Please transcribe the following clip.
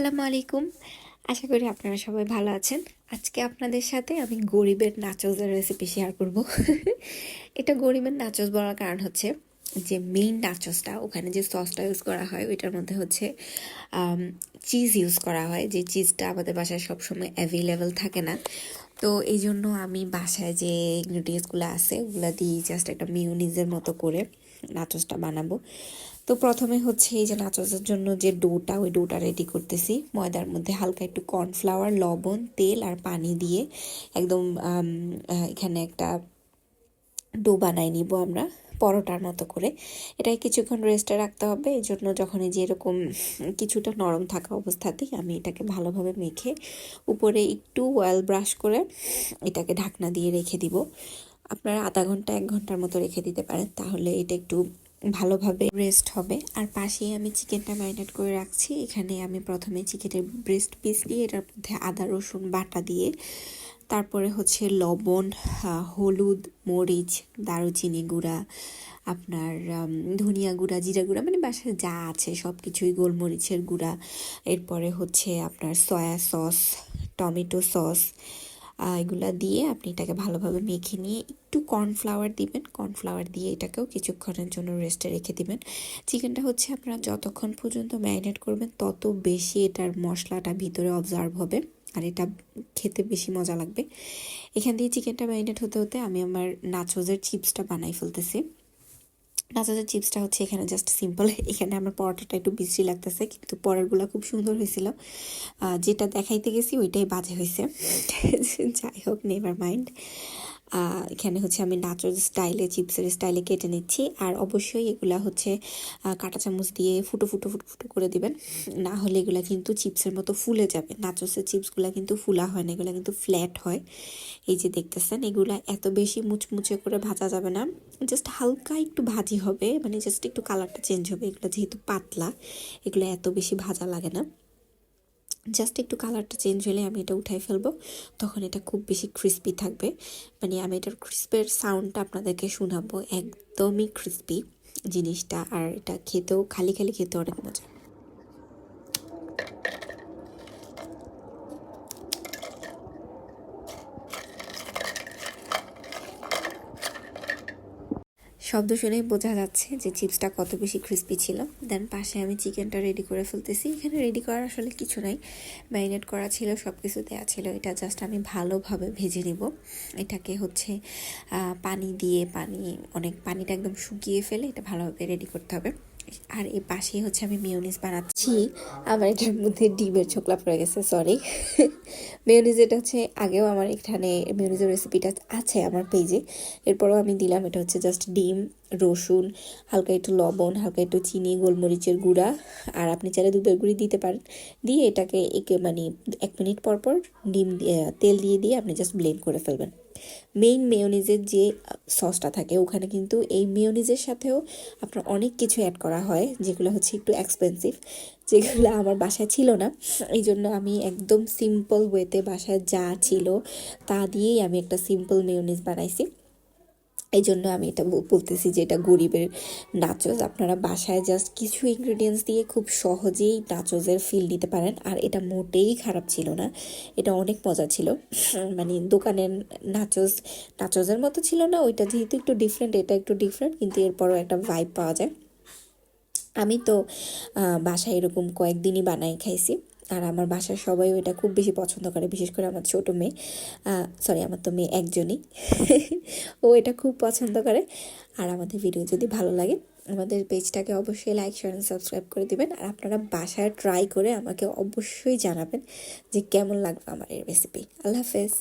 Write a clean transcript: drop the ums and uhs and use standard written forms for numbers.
আসসালামু আলাইকুম। আশা করি আপনারা সবাই ভালো আছেন। আজকে আপনাদের সাথে আমি গরিবের নাচোসের রেসিপি শেয়ার করব। এটা গরিবের নাচোস বলার কারণ হচ্ছে যে মেইন নাচোসটা ওখানে যে সসটা ইউজ করা হয় ওইটার মধ্যে হচ্ছে চিজ ইউজ করা হয়, যে চিজটা আমাদের বাসায় সবসময় অ্যাভেলেবেল থাকে না। তো এই জন্য আমি বাসায় যে ইনগ্রিডিয়েন্টসগুলো আছে ওগুলো দিয়ে জাস্ট একটা মিউনিজের মতো করে নাচোসটা বানাবো। তো প্রথমে হচ্ছে এই যে নাচোসের জন্য যে ডোটা, ওই ডোটা রেডি করতেছি। ময়দার মধ্যে হালকা একটু কর্নফ্লাওয়ার, লবণ, তেল আর পানি দিয়ে একদম এখানে একটা ডো বানাই নিব আমরা পরোটার মতো করে। এটাকে কিছুক্ষণ রেস্টে রাখতে হবে। এই জন্য যখন এই যে এরকম কিছুটা নরম থাকা অবস্থাতেই আমি এটাকে ভালোভাবে মেখে উপরে একটু অয়েল ব্রাশ করে এটাকে ঢাকনা দিয়ে রেখে দিব। আপনারা আধা ঘন্টা 1 ঘন্টার মতো রেখে দিতে পারেন, তাহলে এটা একটু ভালোভাবে রেস্ট হবে। আর পাশেই আমি চিকেনটা ম্যারিনেট করে রাখছি। এখানে আমি প্রথমে চিকেনের ব্রেস্ট পিস দিয়ে এটার মধ্যে আদা রসুন বাটা দিয়ে, তারপরে হচ্ছে লবণ, হলুদ, মরিচ, দারুচিনি গুঁড়া, আপনার ধনিয়া গুঁড়া, জিরা গুঁড়া, মানে বাসায় যা আছে সব কিছুই, গোলমরিচের গুঁড়া, এরপরে হচ্ছে আপনার সয়া সস, টমেটো সস, এগুলা দিয়ে আপনি এটাকে ভালোভাবে মেখে নিয়ে একটু কর্নফ্লাওয়ার দিবেন। কর্নফ্লাওয়ার দিয়ে এটাকেও কিছুক্ষণের জন্য রেস্টে রেখে দিবেন। চিকেনটা হচ্ছে আপনারা যতক্ষণ পর্যন্ত ম্যারিনেট করবেন তত বেশি এটার মশলাটা ভিতরে অবজার্ভ হবে আর এটা খেতে বেশি মজা লাগবে। এখান দিয়ে চিকেনটা ম্যারিনেট হতে হতে আমি আমার নাচোসের চিপসটা বানাই ফেলতেছি। নাচোসের চিপসটা হচ্ছে এখানে জাস্ট সিম্পল। এখানে আমার পরোটাটা একটু বিশ্রী লাগতেছে, কিন্তু পরেরগুলো খুব সুন্দর হয়েছিল। যেটা দেখাইতে গেছি ওইটাই বাজে হয়েছে। যাই হোক, নেভার মাইন্ড। এখানে হচ্ছে আমি নাচোস স্টাইলে, চিপসের স্টাইলে কেটে নিচ্ছি। আর অবশ্যই এগুলা হচ্ছে কাঁটা চামচ দিয়ে ফুটো ফুটো ফুটো ফুটো করে দিবেন, না হলে এগুলা কিন্তু চিপসের মতো ফুলে যাবে। নাচোসের চিপসগুলা কিন্তু ফুলা হয় না, এগুলা কিন্তু ফ্ল্যাট হয়। এই যে দেখতেছেন, এগুলা এত বেশি মুচমুচে করে ভাজা যাবে না, জাস্ট হালকা একটু ভাজি হবে, মানে জাস্ট একটু কালারটা চেঞ্জ হবে। এগুলো যেহেতু পাতলা, এগুলো এত বেশি ভাজা লাগে না। জাস্ট একটু কালারটা চেঞ্জ হলে আমি এটা উঠাই ফেলবো, তখন এটা খুব বেশি ক্রিস্পি থাকবে। মানে আমি এটার ক্রিস্পের সাউন্ডটা আপনাদেরকে শোনাবো, একদমই ক্রিস্পি জিনিসটা। আর এটা খেতেও, খালি খালি খেতে অনেক মজা। শব্দ শুনেই বোঝা যাচ্ছে যে চিপসটা কত বেশি ক্রিস্পি ছিল। দেন পাশে আমি চিকেনটা রেডি করে ফেলতেছি। এখানে রেডি করার আসলে কিছু নাই, ম্যারিনেট করা ছিল, সব কিছু দেওয়া ছিল। এটা জাস্ট আমি ভালোভাবে ভেজে নিব। এটাকে হচ্ছে পানি দিয়ে, পানিটা একদম শুকিয়ে ফেলে এটা ভালোভাবে রেডি করতে হবে। আর এই পাশেই হচ্ছে আমি মেয়োনিজ বানাচ্ছি। আমার এটার মধ্যে ডিমের ছোকলা পড়ে গেছে, সরি। মেয়োনিজ, এটা হচ্ছে আগেও আমার এখানে মেয়োনিজের রেসিপিটা আছে আমার পেজে, এরপরও আমি দিলাম। এটা হচ্ছে জাস্ট ডিম, রসুন, হালকা একটু লবণ, হালকা একটু চিনি, গোলমরিচের গুঁড়া, আর আপনি চাইলে দুধের গুঁড়ি দিতে পারেন। দিয়ে এটাকে মানে 1 মিনিট পর পর ডিম তেল দিয়ে আপনি জাস্ট ব্লেন্ড করে ফেলবেন। মেইন মেয়োনিজের যে সসটা থাকে ওখানে কিন্তু এই মেয়োনিজের সাথেও আপনার অনেক কিছু অ্যাড করা হয়, যেগুলো হচ্ছে একটু এক্সপেন্সিভ, যেগুলো আমার বাসায় ছিল না। এই জন্য আমি একদম সিম্পল ওয়েতে বাসায় যা ছিল তা দিয়েই আমি একটা সিম্পল মেয়োনিজ বানাইছি। এই জন্য আমি এটা বলতেছি যে এটা গরিবের নাচোস। আপনারা বাসায় জাস্ট কিছু ইনগ্রিডিয়েন্টস দিয়ে খুব সহজেই নাচোসের ফিল নিতে পারেন। আর এটা মোটেই খারাপ ছিল না, এটা অনেক মজা ছিল। মানে দোকানের নাচোসের মতো ছিল না, ওইটা যেহেতু একটু ডিফারেন্ট, এটা একটু ডিফারেন্ট, কিন্তু এরপরও একটা ভাইব পাওয়া যায়। আমি তো বাসায় এরকম কয়েকদিনই বানাই খাইছি। আর আমার বাসার সবাই এটা খুব বেশি পছন্দ করে, বিশেষ করে আমার ছোটো মেয়ে, সরি আমার তো মেয়ে একজনই। ও এটা খুব পছন্দ করে। আর আমাদের ভিডিও যদি ভালো লাগে আমাদের পেজটাকে অবশ্যই লাইক, শেয়ার এন্ড সাবস্ক্রাইব করে দিবেন। আর আপনারা বাসায় ট্রাই করে আমাকে অবশ্যই জানাবেন যে কেমন লাগবে আমার এই রেসিপি। আল্লাহ হাফেজ।